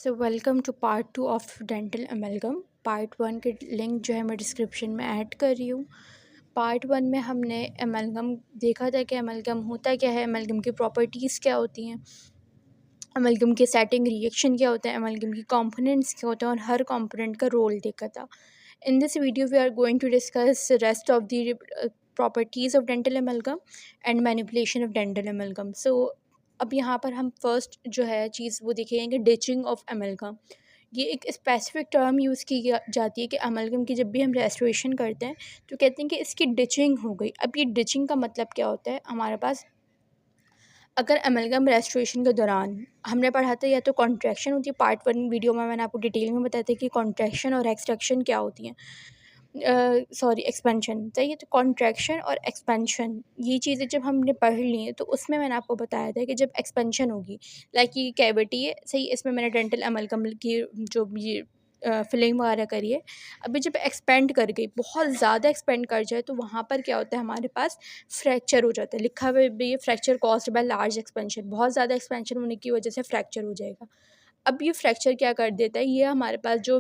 So welcome to part 2 of dental amalgam. Part 1 के link जो है मैं डिस्क्रिप्शन में ऐड कर रही हूँ। पार्ट 1 में हमने अमेलगम देखा था कि अमेलगम होता क्या है, अमेलगम की प्रॉपर्टीज़ क्या होती हैं, अमेलगम के सेटिंग रिएक्शन क्या होता है, अमेलगम की कंपोनेंट्स क्या होते हैं और हर कंपोनेंट का रोल देखा था। In this video we are going to discuss rest of the properties of dental amalgam and manipulation of dental amalgam. So अब यहाँ पर हम फर्स्ट जो है चीज़ वो देखेंगे डिचिंग ऑफ अमेलगम। ये एक स्पेसिफिक टर्म यूज़ की जाती है कि अमेलगम की जब भी हम रेस्टोरेशन करते हैं तो कहते हैं कि इसकी डिचिंग हो गई। अब ये डिचिंग का मतलब क्या होता है, हमारे पास अगर अमेलगम रेस्टोरेशन के दौरान हमने पढ़ा था या तो कॉन्ट्रैक्शन होती है, पार्ट 1 वीडियो में मैंने आपको डिटेल में बताया था कि कॉन्ट्रैक्शन और एक्सट्रैक्शन क्या होती हैं, सॉरी एक्सपेंशन सही है। तो कॉन्ट्रैक्शन और एक्सपेंशन ये चीज़ें जब हमने पढ़ ली हैं तो उसमें मैंने आपको बताया था कि जब एक्सपेंशन होगी, लाइक ये कैविटी है सही, इसमें मैंने डेंटल अमेलगम की जो ये फिलिंग वगैरह करी है, अभी जब एक्सपेंड कर गई, बहुत ज़्यादा एक्सपेंड कर जाए तो वहाँ पर क्या होता है, हमारे पास फ्रैक्चर हो जाता है। लिखा हुआ भी ये fracture caused by large expansion, बहुत ज़्यादा एक्सपेंशन होने की वजह से फ्रैक्चर हो जाएगा। अब ये फ्रैक्चर क्या कर देता है, ये हमारे पास जो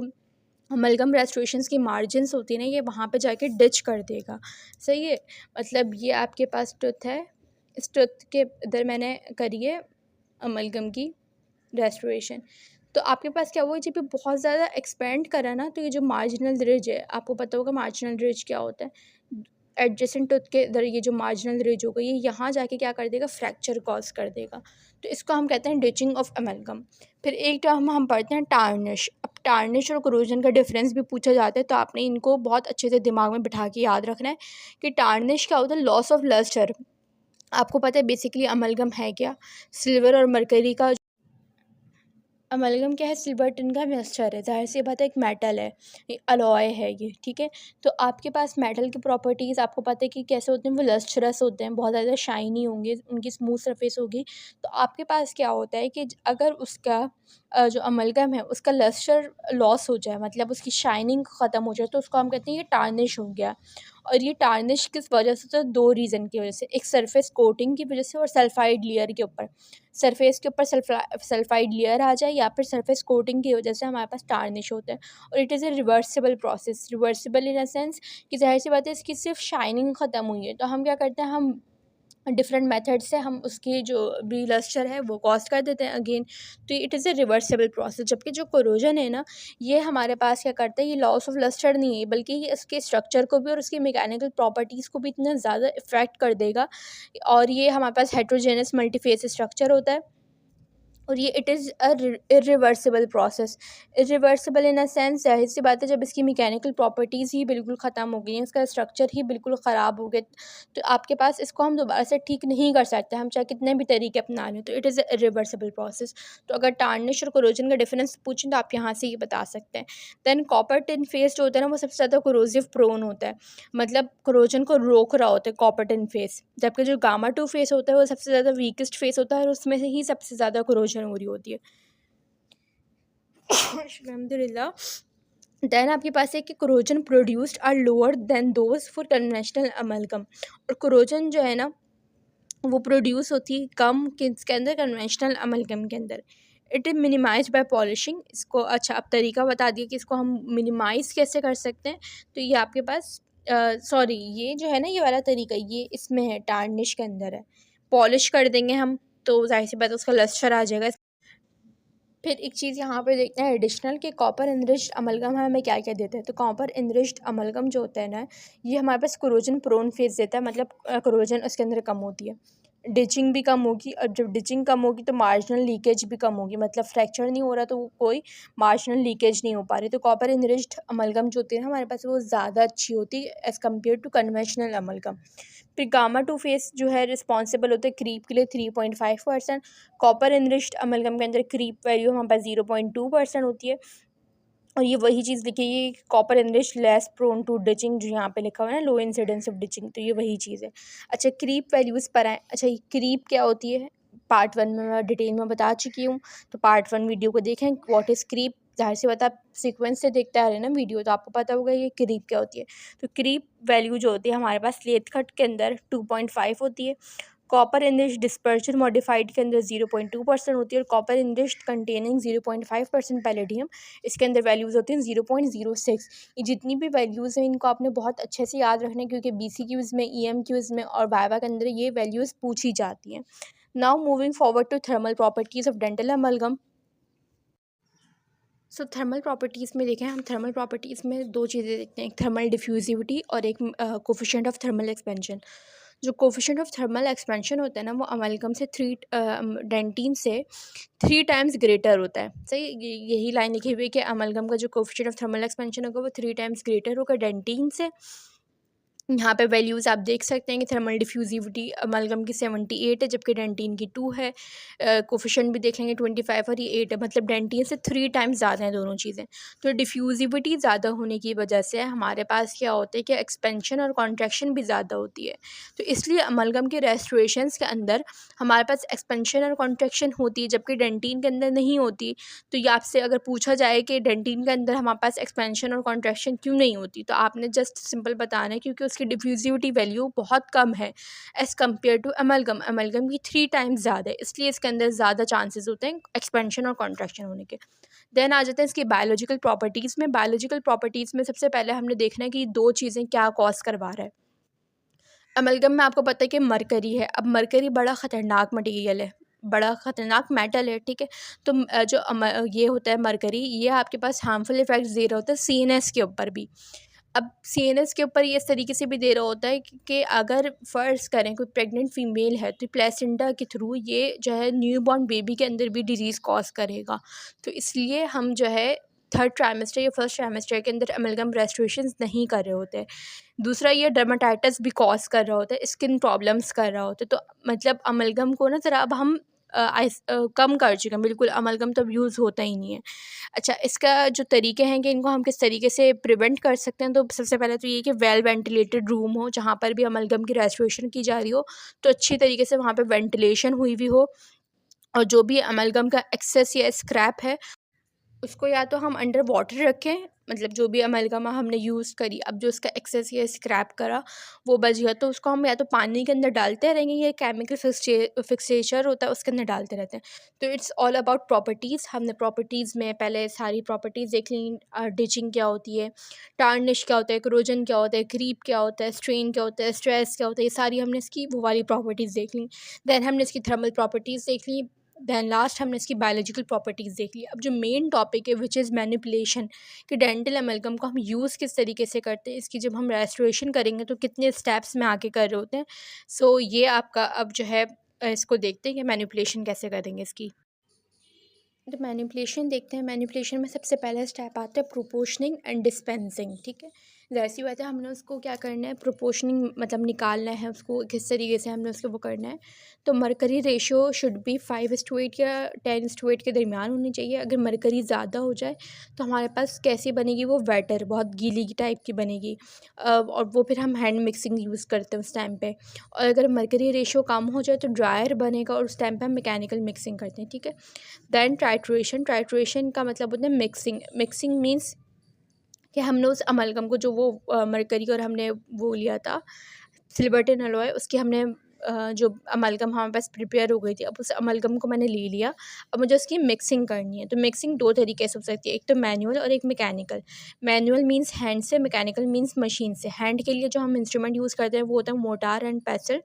अमलगम रेस्टोरेशंस की मार्जिन्स होती है ना, ये वहाँ पे जाके डिच कर देगा सही है। मतलब ये आपके पास टूथ है, इस टूथ के इधर मैंने करी है अमलगम की रेस्टोरेशन, तो आपके पास क्या हुआ, जब ये बहुत ज़्यादा एक्सपेंड करा ना तो ये जो मार्जिनल रिज है, आपको पता होगा मार्जिनल रिज क्या होता है, एडजेसेंट टूथ के इधर ये जो मार्जिनल रिज होगा ये यहाँ जाके क्या कर देगा, फ्रैक्चर कॉज कर देगा। तो इसको हम कहते हैं डिचिंग ऑफ अमेलगम। फिर एक टर्म हम पढ़ते हैं टार्निश। अब टार्निश और क्रोजन का डिफरेंस भी पूछा जाता है, तो आपने इनको बहुत अच्छे से दिमाग में बिठा के याद रखना है कि टार्निश क्या होता है, लॉस ऑफ लस्टर। आपको पता है बेसिकली अमलगम है क्या, सिल्वर और मरकरी का अमलगम क्या है, सिल्वर टिन का मिक्सचर है, ज़ाहिर सी बात है एक मेटल है, ये अलॉय है ये, ठीक है। तो आपके पास मेटल की प्रॉपर्टीज़ आपको पता है कि कैसे होते हैं, वो लस्ट्रस होते हैं, बहुत ज़्यादा शाइनी होंगे, उनकी स्मूथ सरफेस होगी। तो आपके पास क्या होता है कि अगर उसका जो अमलगम है उसका लस्टर लॉस हो जाए, मतलब उसकी शाइनिंग ख़त्म हो जाए, तो उसको हम कहते हैं ये टार्निश हो गया। और ये टार्निश किस वजह से, तो दो रीज़न की वजह से, एक सरफेस कोटिंग की वजह से और सल्फाइड लेयर के ऊपर, सरफेस के ऊपर सल्फाइड लेयर आ जाए या फिर सरफेस कोटिंग की वजह से हमारे पास टार्निश होता है। और it is a reversible process, reversible in a sense कि ज़ाहिर सी बात है इसकी सिर्फ शाइनिंग ख़त्म हुई है, तो हम क्या करते हैं, हम डिफरेंट मेथड से हम उसकी जो भी लस्टर है वो कॉस्ट कर देते हैं अगेन। तो it is a reversible process. जबकि जो कोरोजन है ना, ये हमारे पास क्या करता है, ये लॉस ऑफ लस्टर नहीं है, बल्कि ये इसके स्ट्रक्चर को भी और उसकी मैकेनिकल प्रॉपर्टीज़ को भी इतना ज़्यादा इफेक्ट कर देगा। और ये हमारे पास हेट्रोजेनस मल्टीफेस स्ट्रक्चर होता है, और ये it is a irreversible process. Irreversible in a sense, ज़ाहिर सी बात है जब इसकी मैकेनिकल प्रॉपर्टीज़ ही बिल्कुल ख़त्म हो गई हैं, इसका स्ट्रक्चर ही बिल्कुल ख़राब हो गया, तो आपके पास इसको हम दोबारा से ठीक नहीं कर सकते, हम चाहे कितने भी तरीके अपना लें, तो it is a irreversible process. तो अगर टार्निश और कोरोजन का डिफरेंस पूछें तो आप यहाँ से ये बता सकते हैं। दैन कॉपर टिन फेस जो होता है ना, वो सबसे ज़्यादा कोरोसिव प्रोन होता है, मतलब कोरोजन को रोक रहा होता है कॉपर टिन फेस। जबकि जो गामा टू फेस होता है वो सबसे ज़्यादा वीकेस्ट फेस होता है और उसमें से ही सबसे ज़्यादा कोरोजन हो रही होती है। अल्हम्दुलिल्लाह। दैन आपके पास है कि corrosion produced are lower than those for conventional amalgam. और कोरोजन जो है ना, वो प्रोड्यूस होती है कम किसके अंदर, कन्वेंशनल अमलगम के अंदर। It is minimised by polishing. इसको अच्छा अब तरीका बता दिया कि इसको हम मिनिमाइज़ कैसे कर सकते हैं। तो ये आपके पास सॉरी ये जो है ना, ये वाला तरीका ये इसमें है, टार्निश के अंदर है। पॉलिश कर देंगे हम तो ज़ाहिर सी बात है उसका लस्टर आ जाएगा। फिर एक चीज़ यहाँ पे देखते हैं एडिशनल कि कॉपर इनरिच्ड अमलगम हमें क्या क्या देता है। तो कॉपर इनरिच्ड अमलगम जो होता है ना, ये हमारे पास कोरोजन प्रोन फेस देता है, मतलब कोरोजन उसके अंदर कम होती है, डिचिंग भी कम होगी, और जब डिचिंग कम होगी तो मार्जिनल लीकेज भी कम होगी, मतलब फ्रैक्चर नहीं हो रहा तो कोई मार्जिनल लीकेज नहीं हो पा रही। तो कॉपर इनरिच्ड अमलगम जो होती है ना हमारे पास, वो ज़्यादा अच्छी होती है as compared to conventional amalgam. फिर गामा टू फेस जो है रिस्पॉन्सिबल होते हैं क्रीप के लिए 3.5%। कॉपर इनरिच्ड अमलगम के अंदर क्रीप वैल्यू हमारे पास 0.2% होती है। और ये वही चीज़ लिखी है, copper enriched less prone to ditching, जो यहाँ पे लिखा हुआ है ना, लो इंसिडेंस ऑफ डिचिंग, तो ये वही चीज़ है। अच्छा क्रीप वैल्यूज़ पर आए। अच्छा ये क्रीप क्या होती है, पार्ट 1 में मैं डिटेल में बता चुकी हूँ, तो पार्ट 1 वीडियो को देखें, व्हाट इज़ क्रीप। ज़ाहिर सी बात है आप सीक्वेंस से देखते आ रहे हैं ना वीडियो, तो आपको पता होगा ये क्रीप क्या होती है। तो क्रीप वैल्यू जो होती है हमारे पास लेथ कट के अंदर 2.5 होती है, कॉपर इनरिच्ड डिस्पर्शन मॉडिफाइड के अंदर 0.2% होती है, और कॉपर इनरिच्ड कंटेनिंग 0.5% पैलेडियम, इसके अंदर वैल्यूज़ होती हैं 0.06। ये जितनी भी वैल्यूज़ हैं इनको आपने बहुत अच्छे से याद रखना है, क्योंकि BCQs में, EMQs में और वाइवा के अंदर ये वैल्यूज़ पूछी जाती हैं। Now moving forward to thermal properties of dental amalgam. So thermal properties में देखें, हम थर्मल प्रॉपर्टीज़ में दो चीज़ें देखते हैं, एक थर्मल डिफ्यूजिविटी और एक कोफिशिएंट ऑफ थर्मल एक्सपेंशन। जो कोफिशिएंट ऑफ थर्मल एक्सपेंशन होता है ना, वो अमलगम से डेंटिन से 3 टाइम्स ग्रेटर होता है। सही, यही लाइन लिखी हुई है कि अमलगम का जो कोफिशिएंट ऑफ थर्मल एक्सपेंशन होगा वो 3 टाइम्स ग्रेटर होगा डेंटिन से। यहाँ पे वैल्यूज़ आप देख सकते हैं कि थर्मल डिफ्यूजिविटी अमलगम की 78 है, जबकि डेंटिन की 2 है। कोफिशिएंट भी देख लेंगे 25 और ये 8 है, मतलब डेंटिन से 3 टाइम्स ज़्यादा हैं दोनों चीज़ें। तो डिफ्यूजिविटी ज़्यादा होने की वजह से हमारे पास क्या होता है कि एक्सपेंशन और कॉन्ट्रैक्शन भी ज़्यादा होती है। तो इसलिए अमलगम के रेस्टोरेशंस के अंदर हमारे पास एक्सपेंशन और कॉन्ट्रैक्शन होती है, जबकि डेंटिन के अंदर नहीं होती। तो ये आपसे अगर पूछा जाए कि डेंटिन के अंदर हमारे पास एक्सपेंशन और कॉन्ट्रैक्शन क्यों नहीं होती, तो आपने जस्ट सिंपल बताना है क्योंकि उसकी डिफ्यूजिविटी वैल्यू बहुत कम है as compared to amalgam. Amalgam की 3 टाइम्स ज़्यादा है, इसलिए इसके अंदर ज़्यादा चांसेस होते हैं एक्सपेंशन और कॉन्ट्रैक्शन होने के। देन आ जाते हैं इसकी बायोलॉजिकल प्रॉपर्टीज़ में। बायोलॉजिकल प्रॉपर्टीज़ में सबसे पहले हमने देखना है कि 2 चीज़ें क्या कॉज करवा रहा है। अमलगम में आपको पता है कि मरकरी है। अब मरकरी बड़ा ख़तरनाक मटीरियल है, बड़ा ख़तरनाक मेटल है, ठीक है। तो जो ये होता है मरकरी, ये आपके पास हार्मफुल इफ़ेक्ट्स दे रहा होता है CNS के ऊपर भी। अब CNS के ऊपर ये इस तरीके से भी दे रहा होता है कि अगर फ़र्ज़ करें कोई प्रेग्नेंट फ़ीमेल है तो प्लेसेंटा के थ्रू ये जो है न्यूबॉर्न बेबी के अंदर भी डिज़ीज़ कॉज करेगा। तो इसलिए हम जो है 3rd ट्राइमेस्टर या 1st ट्राइमेस्टर के अंदर अमलगम रेस्टोरेशंस नहीं कर रहे होते हैं। दूसरा, ये डर्माटाइटिस भी कॉज कर रहा होता है, स्किन प्रॉब्लम्स कर रहा होता है। तो मतलब अमलगम को ना ज़रा अब हम कम कर चुके हैं, बिल्कुल अमलगम तो अब यूज़ होता ही नहीं है। अच्छा, इसका जो तरीके हैं कि इनको हम किस तरीके से प्रिवेंट कर सकते हैं, तो सबसे पहले तो ये कि वेल वेंटिलेटेड रूम हो, जहाँ पर भी अमलगम की रेस्टोरेशन की जा रही हो तो अच्छी तरीके से वहाँ पे वेंटिलेशन हुई हुई हो, और जो भी अमलगम का एक्सेस या स्क्रैप है उसको या तो हम अंडर वाटर रखें, मतलब जो भी अमलगमा हमने यूज़ करी, अब जो उसका एक्सेस या स्क्रैप करा वो बच गया तो उसको हम या तो पानी के अंदर डालते रहेंगे, या केमिकल फिक्सेचर होता है उसके अंदर डालते रहते हैं। तो इट्स ऑल अबाउट प्रॉपर्टीज़। हमने प्रॉपर्टीज़ में पहले सारी प्रॉपर्टीज़ देख ली, डिचिंग क्या होती है, टार्निश क्या होता है, क्रोजन क्या होता है, क्रीप क्या होता है, स्ट्रेन क्या होता है, स्ट्रेस क्या होता है, ये सारी हमने इसकी वो वाली प्रॉपर्टीज़ देख ली। देन हमने इसकी थर्मल प्रॉपर्टीज़ देख ली। दैन लास्ट हमने इसकी बायोलॉजिकल प्रॉपर्टीज़ देख ली। अब जो मेन टॉपिक है विच इज़ मैनिपुलेशन, कि डेंटल अमेलगम को हम यूज़ किस तरीके से करते हैं, इसकी जब हम रेस्टोरेशन करेंगे तो कितने स्टेप्स में आके कर रहे होते हैं। सो ये आपका अब जो है इसको देखते हैं कि मैनिपुलेशन कैसे करेंगे इसकी। तो मैनिपुलेशन देखते हैं। मैनिपुलेशन में सबसे पहला स्टेप आता है प्रोपोर्शनिंग एंड डिस्पेंसिंग, ठीक है। ज़ाहिर-सी बात है, हमने उसको क्या करना है, प्रोपोर्शनिंग मतलब निकालना है उसको, किस तरीके से हमने उसको वो करना है। तो मरकरी रेशियो शुड बी 5:8 या 10:8 के दरमियान होनी चाहिए। अगर मरकरी ज़्यादा हो जाए तो हमारे पास कैसी बनेगी वो वेटर, बहुत गीली टाइप की बनेगी, और वो फिर हम हैंड मिक्सिंग यूज़ करते हैं उस टाइम पे। और अगर मरकरी रेशियो कम हो जाए तो ड्रायर बनेगा, और उस टाइम पे हम मैकेनिकल मिक्सिंग करते हैं, ठीक है। दैन ट्राइट्रेशन का मतलब होता है मिक्सिंग। मिक्सिंग मीन्स कि हमने उस अमलगम को जो वो मरकरी और हमने वो लिया था सिल्वर्टन एलॉय, उसकी हमने जो अमलगम हमारे पास प्रिपेयर हो गई थी, अब उस अमलगम को मैंने ले लिया। अब मुझे उसकी मिक्सिंग करनी है। तो मिक्सिंग 2 तरीके से हो सकती है, एक तो मैनुअल और एक मैकेनिकल। मैनुअल मीन्स हैंड से, मैकेनिकल मीन्स मशीन से। हैंड के लिए जो हम इंस्ट्रूमेंट यूज़ करते हैं वो होता है मोटार एंड पेसल।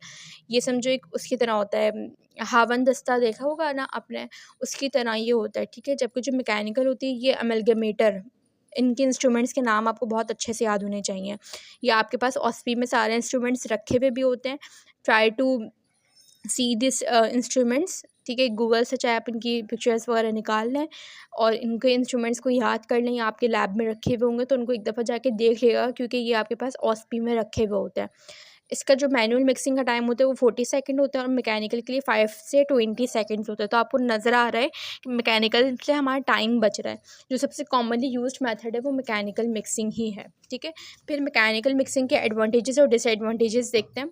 ये समझो एक उसकी तरह होता है, हावन दस्ता देखा होगा ना आपने, उसकी तरह ये होता है, ठीक है। जबकि जो मैकेनिकल होती है ये अमलगमेटर। इनके इंस्ट्रूमेंट्स के नाम आपको बहुत अच्छे से याद होने चाहिए। या आपके पास ऑस्पी में सारे इंस्ट्रूमेंट्स रखे हुए भी होते हैं। Try to see this instruments, ठीक है। गूगल से चाहे आप इनकी पिक्चर्स वगैरह निकाल लें और इनके इंस्ट्रूमेंट्स को याद कर लें, या आपके लैब में रखे हुए होंगे तो उनको एक दफ़ा जाके देख लेगा, क्योंकि ये आपके पास ऑस्पी में रखे हुए होते हैं। इसका जो मैनुअल मिक्सिंग का टाइम होता है वो 40 सेकंड होता है, और मैकेनिकल के लिए 5 से 20 सेकंड्स होता है। तो आपको नज़र आ रहा है कि मैकेनिकल से हमारा टाइम बच रहा है। जो सबसे कॉमनली यूज्ड मेथड है वो मैकेनिकल मिक्सिंग ही है, ठीक है। फिर मैकेनिकल मिक्सिंग के एडवांटेजेस और डिसएडवांटेजेस देखते हैं।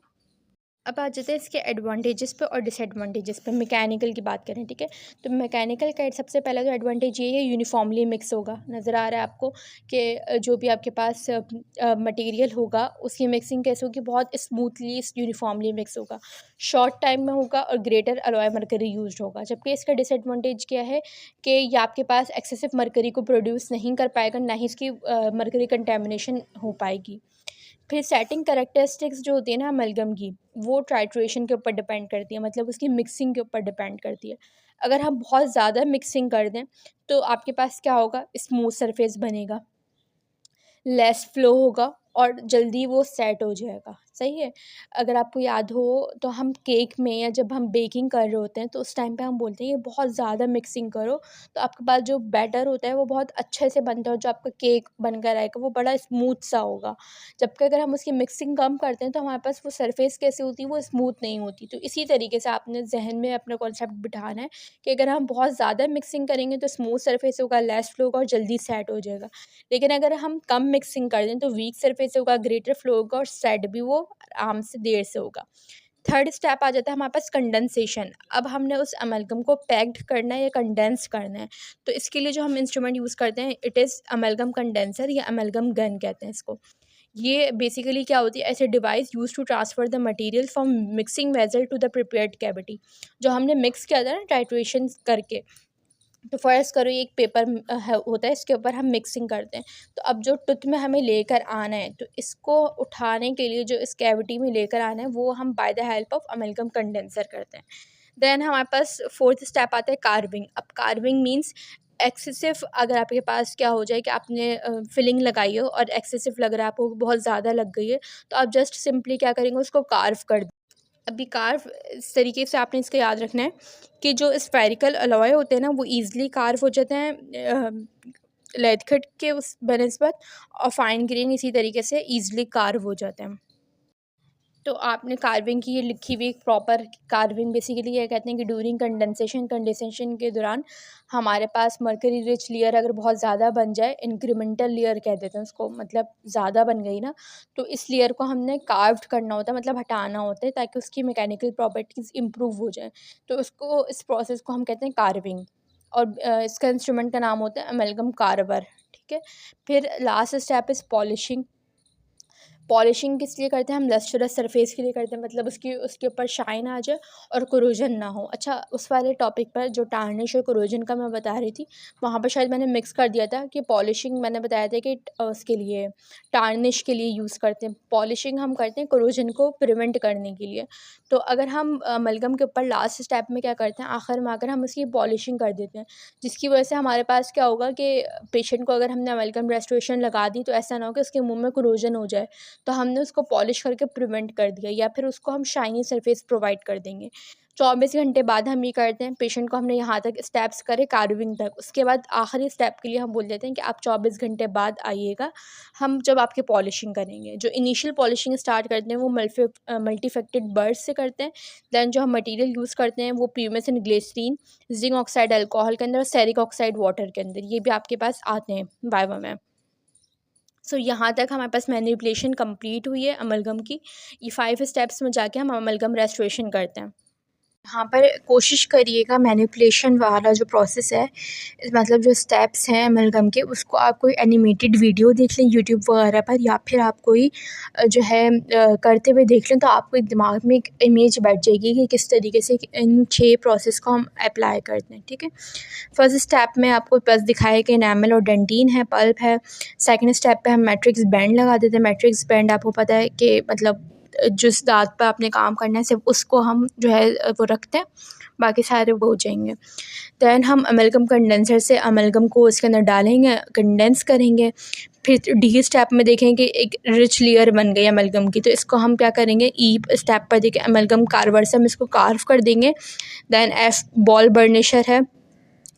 अब आ जाते हैं इसके एडवांटेजेस पे और डिसएडवांटेजेस पे। मैकेनिकल की बात करें, ठीक है, तो मैकेनिकल का सबसे पहला जो एडवांटेज ये है, यूनिफॉर्मली मिक्स होगा। नज़र आ रहा है आपको कि जो भी आपके पास मटेरियल होगा उसकी मिक्सिंग कैसे होगी, बहुत स्मूथली यूनिफॉर्मली मिक्स होगा, शॉर्ट टाइम में होगा और ग्रेटर अलॉय मरकरी यूज होगा। जबकि इसका डिसएडवांटेज क्या है कि ये आपके पास एक्सेसिव मरकरी को प्रोड्यूस नहीं कर पाएगा, ना ही इसकी मरकरी कंटेमिनेशन हो पाएगी। फिर सेटिंग करैक्टरिस्टिक्स जो होती है ना अमलगम की, वो टाइट्रेशन के ऊपर डिपेंड करती है, मतलब उसकी मिक्सिंग के ऊपर डिपेंड करती है। अगर हम बहुत ज़्यादा मिक्सिंग कर दें तो आपके पास क्या होगा, स्मूथ सरफेस बनेगा, लेस फ्लो होगा और जल्दी वो सेट हो जाएगा। सही है। अगर आपको याद हो तो हम केक में या जब हम बेकिंग कर रहे होते हैं तो उस टाइम पे हम बोलते हैं ये बहुत ज़्यादा मिक्सिंग करो, तो आपके पास जो बैटर होता है वो बहुत अच्छे से बनता है और जो आपका केक बनकर आएगा वो बड़ा स्मूथ सा होगा। जबकि अगर हम उसकी मिक्सिंग कम करते हैं तो हमारे पास वो सरफेस कैसी होती है, वो स्मूथ नहीं होती। तो इसी तरीके से आपने जहन में अपना कॉन्सेप्ट बिठाना है कि अगर हम बहुत ज़्यादा मिक्सिंग करेंगे तो स्मूथ सरफेस होगा, लेस फ्लो होगा और जल्दी सेट हो जाएगा। लेकिन अगर हम कम मिक्सिंग कर दें तो वीक सरफेस होगा, ग्रेटर फ्लो होगा और सेट भी वो आराम से देर से होगा। थर्ड स्टेप आ जाता है हमारे पास कंडेंसेशन। अब हमने उस अमेलगम को पैक्ड करना है या कंडेंस करना है, तो इसके लिए जो हम इंस्ट्रूमेंट यूज़ करते हैं इट इज़ अमेलगम कंडेंसर या अमेलगम गन कहते हैं इसको। ये बेसिकली क्या होती है, ऐसे device use to transfer the material from mixing vessel to the prepared cavity. जो हमने मिक्स किया था ना टाइट्रेशन करके, तो फ़र्ज़ करो ये एक पेपर होता है, इसके ऊपर हम मिक्सिंग करते हैं। तो अब जो टुथ में हमें लेकर आना है, तो इसको उठाने के लिए जो इस कैविटी में लेकर आना है वो हम by the help of amalgam condenser करते हैं। देन हमारे पास फोर्थ स्टेप आता है कार्विंग। अब कार्विंग मीन्स एक्सेसिव, अगर आपके पास क्या हो जाए कि आपने फिलिंग लगाई हो और एक्सेसिव लग रहा है आपको, बहुत ज़्यादा लग गई है, तो आप जस्ट सिंपली क्या करेंगे, उसको कार्व कर। अभी कार्व इस तरीके से आपने इसका याद रखना है कि जो स्फेरिकल अलॉय होते हैं ना वो ईज़िली कार्व हो जाते हैं लेदखट के उस बनिस्बत, और फाइन ग्रेन इसी तरीके से ईज़िली कार्व हो जाते हैं। तो आपने कार्विंग की ये लिखी हुई प्रॉपर कार्विंग बेसिकली ये कहते हैं कि ड्यूरिंग कंडेंसेशन के दौरान हमारे पास मर्करी रिच लेयर अगर बहुत ज़्यादा बन जाए, इंक्रीमेंटल लेयर कह देते हैं उसको, मतलब ज़्यादा बन गई ना, तो इस लेयर को हमने कार्व्ड करना होता है, मतलब हटाना होता है ताकि उसकी मैकेनिकल प्रॉपर्टीज़ इम्प्रूव हो जाए। तो उसको, इस प्रोसेस को हम कहते हैं कार्विंग, और इसका इंस्ट्रूमेंट का नाम होता है अमेलगम कार्वर। ठीक है। फिर last step is polishing. Polishing किस लिए करते हैं हम, लस्टरस सरफेस के लिए करते हैं, मतलब उसके ऊपर शाइन आ जाए और कोरोजन ना हो। अच्छा, उस वाले टॉपिक पर जो टार्निश और कोरोजन का मैं बता रही थी, वहाँ पर शायद मैंने मिक्स कर दिया था कि पॉलिशिंग मैंने बताया था कि उसके लिए टार्निश के लिए यूज़ करते हैं, पॉलिशिंग हम करते हैं कोरोजन को प्रिवेंट करने के लिए। तो अगर हम अमलगम के ऊपर लास्ट स्टेप में क्या करते हैं, आखिर में आकर हम उसकी पॉलिशिंग कर देते हैं, जिसकी वजह से हमारे पास क्या होगा कि पेशेंट को अगर हमने अमलगम रेस्टोरेशन लगा दी तो ऐसा ना हो कि उसके मुँह में कोरोजन हो जाए, तो हमने उसको पॉलिश करके प्रिवेंट कर दिया, या फिर उसको हम शाइनी सरफेस प्रोवाइड कर देंगे। 24 घंटे बाद हम ये करते हैं, पेशेंट को हमने यहाँ तक स्टेप्स करे कार्विंग तक, उसके बाद आखिरी स्टेप के लिए हम बोल देते हैं कि आप 24 घंटे बाद आइएगा, हम जब आपकी पॉलिशिंग करेंगे। जो इनिशियल पॉलिशिंग स्टार्ट करते हैं वो मल्टीफेक्टेड बर्ड्स से करते हैं। दैन जो हम मटेरियल यूज़ करते हैं वो pumice and glycerine, zinc oxide alcohol के अंदर और सेरिक ऑक्साइड वाटर के अंदर, ये भी आपके पास आते हैं वाइवा में। सो यहाँ तक हमारे पास मैनिपुलेशन कंप्लीट हुई है अमलगम की। ये 5 स्टेप्स में जाके हम अमलगम रेस्टोरेशन करते हैं। यहाँ पर कोशिश करिएगा मैनिपुलेशन वाला जो प्रोसेस है, मतलब जो स्टेप्स हैं अमलगम के, उसको आप कोई एनिमेटेड वीडियो देख लें यूट्यूब वगैरह पर, या फिर आप कोई जो है करते हुए देख लें, तो आपको एक दिमाग में एक इमेज बैठ जाएगी कि किस तरीके से इन 6 प्रोसेस को हम अप्लाई करते हैं। ठीक है। फर्स्ट स्टेप में आपको बस दिखाया कि एनामल और डेंटिन है, पल्प है। सेकंड स्टेप पे हम मैट्रिक्स बैंड लगा देते हैं। मैट्रिक्स बैंड आपको पता है कि मतलब जिस दाँत पर आपने काम करना है सिर्फ उसको हम जो है वो रखते हैं, बाकी सारे वो हो जाएंगे। दैन हम अमलगम कंडेंसर से अमलगम को उसके अंदर डालेंगे, कंडेंस करेंगे। फिर डी स्टेप में देखें कि एक रिच लेयर बन गई अमलगम की, तो इसको हम क्या करेंगे, ई स्टेप पर देखें अमलगम कार्वर से हम इसको कार्व कर देंगे। दैन एफ बॉल बर्निशर है,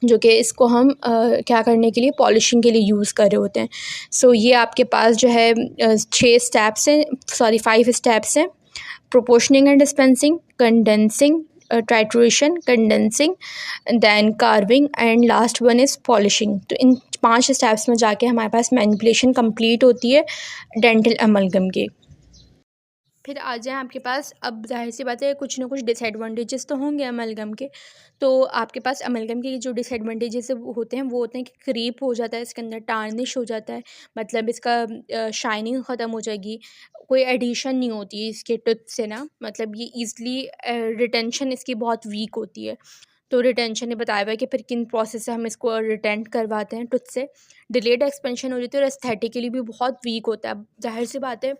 जो कि इसको हम क्या करने के लिए, पॉलिशिंग के लिए यूज़ कर रहे होते हैं। सो ये आपके पास जो है 6 स्टेप्स हैं, सॉरी 5 स्टेप्स हैं। Proportioning and dispensing, condensing, titration, condensing, then carving and last one is polishing. तो इन 5 स्टेप्स में जाके हमारे पास मैनिपुलेशन कंप्लीट होती है डेंटल अमलगम की। फिर आ जाएँ आपके पास, अब ज़ाहिर-सी बात है कुछ ना कुछ डिसएडवांटेजेस तो होंगे अमेलगम के। तो आपके पास अमेलगम के जो डिसएडवांटेजेस वो होते हैं, वो होते हैं कि क्रीप हो जाता है इसके अंदर, टार्निश हो जाता है, मतलब इसका शाइनिंग ख़त्म हो जाएगी, कोई एडिशन नहीं होती है इसके टूथ से ना, मतलब ये ईज़िली रिटेंशन इसकी बहुत वीक होती है। तो रिटेंशन ने बताया हुआ है कि फिर किन प्रोसेस से हम इसको रिटेंट करवाते हैं टूथ से। डिलेड एक्सपेंशन हो जाती है और एस्थेटिकली भी बहुत वीक होता है। अब ज़ाहिर-सी बात है,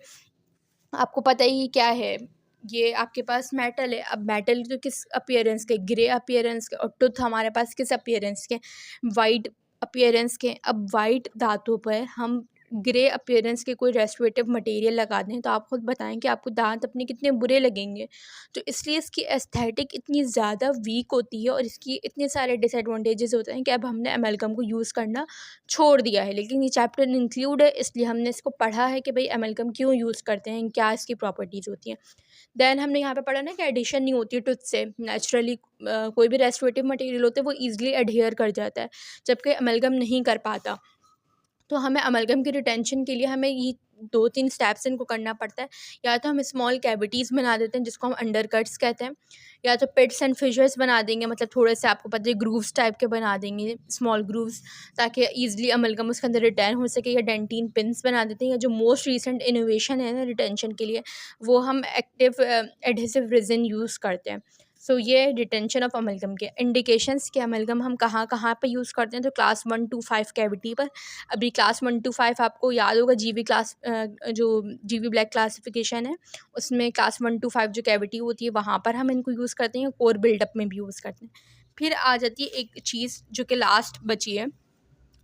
आपको पता ही क्या है, ये आपके पास मेटल है, अब मेटल तो किस अपीयरेंस के, ग्रे अपीयरेंस के, और टूथ हमारे पास किस अपीयरेंस के, वाइट अपीयरेंस के। अब वाइट धातु पर हम ग्रे अपीयरेंस के कोई रेस्टोरेटिव मटेरियल लगा दें तो आप खुद बताएं कि आपको दांत अपने कितने बुरे लगेंगे। तो इसलिए इसकी एस्थेटिक इतनी ज़्यादा वीक होती है और इसकी इतने सारे डिसएडवांटेजेस होते हैं कि अब हमने अमेलगम को यूज़ करना छोड़ दिया है। लेकिन ये चैप्टर इंक्लूड है, इसलिए हमने इसको पढ़ा है कि भाई अमेलगम क्यों यूज़ करते हैं, क्या इसकी प्रॉपर्टीज़ होती हैं। देन हमने यहाँ पे पढ़ा ना कि एडिशन नहीं होती है टूथ से, नेचुरली कोई भी रेस्टोरेटिव मटेरियल होता है वो ईजिली एडहियर कर जाता है, जबकि अमेलगम नहीं कर पाता। तो हमें अमेलगम की रिटेंशन के लिए हमें ये 2-3 स्टेप्स इनको करना पड़ता है। या तो हम स्मॉल कैविटीज़ बना देते हैं जिसको हम अंडरकट्स कहते हैं, या तो पिट्स एंड फिशर्स बना देंगे, मतलब थोड़े से आपको पता है ग्रूव्स टाइप के बना देंगे, स्मॉल ग्रूव्स, ताकि ईज़िली अमेलगम उसके अंदर रिटेन हो सके, या डेंटिन पिन्स बना देते हैं, या जो मोस्ट रीसेंट इनोवेशन है ना रिटेंशन के लिए, वो हम एक्टिव एडहेसिव रेज़िन यूज़ करते हैं। सो ये रिटेंशन ऑफ अमेलगम के इंडिकेशंस कि अमेलगम हम कहाँ-कहाँ पे यूज़ करते हैं, तो क्लास 1 to 5 कैविटी पर। अभी क्लास 1 to 5 आपको याद होगा, जीवी क्लास जो जीवी ब्लैक क्लासिफिकेशन है, उसमें क्लास 1 to 5 जो कैविटी होती है वहाँ पर हम इनको यूज़ करते हैं, कोर बिल्डअप में भी यूज़ करते हैं। फिर आ जाती है एक चीज़ जो कि लास्ट बची है,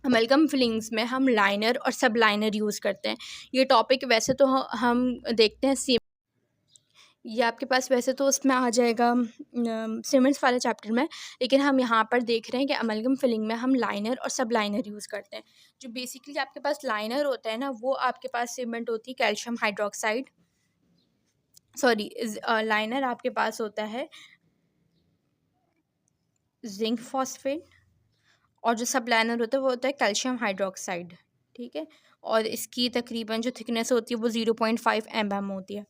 अमेलगम फिलिंग्स में हम लाइनर और सब लाइनर यूज़ करते हैं। ये टॉपिक वैसे तो हम देखते हैं ये आपके पास वैसे तो उसमें आ जाएगा सीमेंट्स वाले चैप्टर में, लेकिन हम यहाँ पर देख रहे हैं कि अमेलगम फिलिंग में हम लाइनर और सब लाइनर यूज़ करते हैं। जो बेसिकली आपके पास लाइनर होता है ना, वो आपके पास सीमेंट होती है कैल्शियम हाइड्रोक्साइड, सॉरी, लाइनर आपके पास होता है जिंक फॉस्फेट, और जो सब लाइनर होता है वो होता है कैल्शियम हाइड्रोक्साइड, ठीक है। और इसकी तकरीबन जो थिकनेस होती है वो 0.5 mm होती है।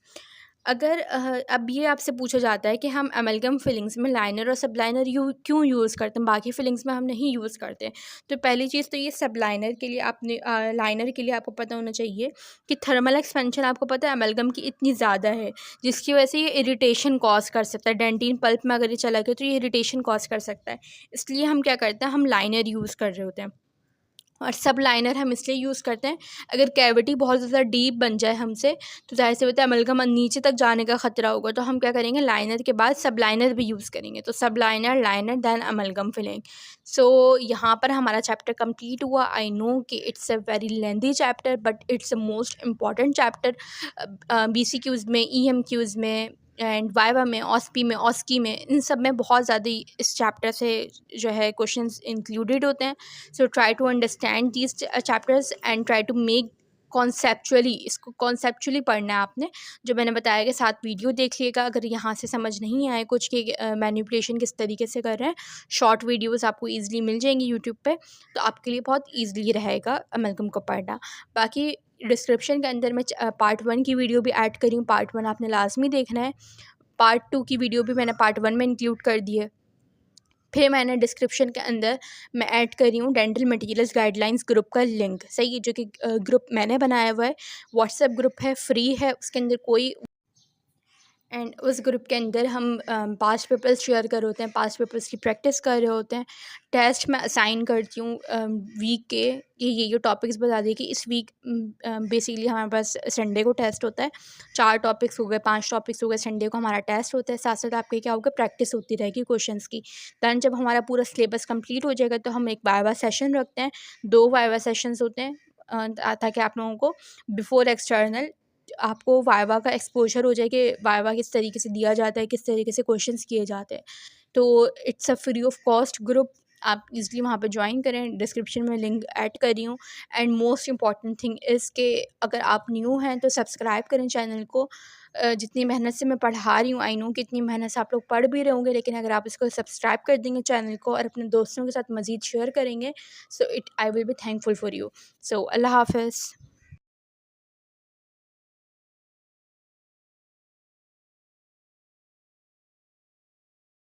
अगर अब ये आपसे पूछा जाता है कि हम अमेलगम फिलिंग्स में लाइनर और सब लाइनर क्यों यूज़ करते हैं, बाकी फिलिंग्स में हम नहीं यूज़ करते। तो पहली चीज़ तो ये सब लाइनर के लिए आपने लाइनर के लिए आपको पता होना चाहिए कि थर्मल एक्सपेंशन आपको पता है अमेलगम की इतनी ज़्यादा है, जिसकी वजह से ये इरिटेशन कॉज कर सकता है। डेंटिन पल्प में अगर ये चला गया तो ये इरिटेशन कॉज कर सकता है। इसलिए हम क्या करते हैं, हम लाइनर यूज़ कर रहे होते हैं। और सब लाइनर हम इसलिए यूज़ करते हैं, अगर कैविटी बहुत ज़्यादा डीप बन जाए हमसे, तो ज़ाहिर सी बात है अमेलगम नीचे तक जाने का ख़तरा होगा, तो हम क्या करेंगे, लाइनर के बाद सब लाइनर भी यूज़ करेंगे। तो सब liner, liner then amalgam filling. सो यहाँ पर हमारा चैप्टर कंप्लीट हुआ। आई नो कि it's a very lengthy chapter, but it's a most important chapter. BCQs में, EMQs में एंड वाइवा में, ऑस्पी में, ऑस्की में, इन सब में बहुत ज़्यादा इस चैप्टर से जो है क्वेश्चंस इंक्लूडेड होते हैं। So try to understand these chapters and try to make conceptually, इसको कॉन्सेप्चुअली पढ़ना है आपने। जो मैंने बताया कि 7 वीडियो देख लिएगा, अगर यहाँ से समझ नहीं आए कुछ कि मैनिपुलेशन किस तरीके से कर रहे हैं, शॉर्ट वीडियोस आपको ईजिली मिल जाएंगी यूट्यूब पे, तो आपके लिए बहुत ईजिली रहेगा अमेलगम को पढ़ना। बाकी डिस्क्रिप्शन के अंदर मैं पार्ट 1 की वीडियो भी ऐड करी हूँ, पार्ट 1 आपने लाजमी देखना है। पार्ट 2 की वीडियो भी मैंने पार्ट 1 में इंक्लूड कर दी है। फिर मैंने डिस्क्रिप्शन के अंदर मैं ऐड करी हूँ डेंटल मटेरियल्स गाइडलाइंस ग्रुप का लिंक, सही है, जो कि ग्रुप मैंने बनाया हुआ है, व्हाट्सएप ग्रुप है, फ्री है, उसके अंदर कोई, एंड उस ग्रुप के अंदर हम पास्ट पेपर्स शेयर कर रहे होते हैं, पास्ट पेपर्स की प्रैक्टिस कर रहे होते हैं। टेस्ट मैं असाइन करती हूँ वीक के, ये टॉपिक्स बता दिए कि इस वीक बेसिकली हमारे पास संडे को टेस्ट होता है। 4 टॉपिक्स हो गए, 5 टॉपिक्स हो गए, संडे को हमारा टेस्ट होता है। साथ साथ आपके क्या होगा, प्रैक्टिस होती रहेगी क्वेश्चंस की। दैन जब हमारा पूरा सिलेबस कंप्लीट हो जाएगा तो हम एक वाइवा सेशन रखते हैं, 2 वाइवा सेशंस होते हैं, ताकि आप लोगों को बिफोर एक्सटर्नल आपको वाइवा का एक्सपोजर हो जाए कि वाइवा किस तरीके से दिया जाता है, किस तरीके से क्वेश्चंस किए जाते हैं। तो it's a free of cost group, आप इज़िली वहाँ पे ज्वाइन करें, डिस्क्रिप्शन में लिंक ऐड कर रही हूँ। And most important thing is कि अगर आप न्यू हैं तो सब्सक्राइब करें चैनल को। जितनी मेहनत से मैं पढ़ा रही हूँ, आई नो कि इतनी मेहनत से आप लोग पढ़ भी रहे होंगे, लेकिन अगर आप इसको सब्सक्राइब कर देंगे चैनल को और अपने दोस्तों के साथ मज़ीद शेयर करेंगे, so it I will be thankful for you. So अल्लाह हाफ़िज़।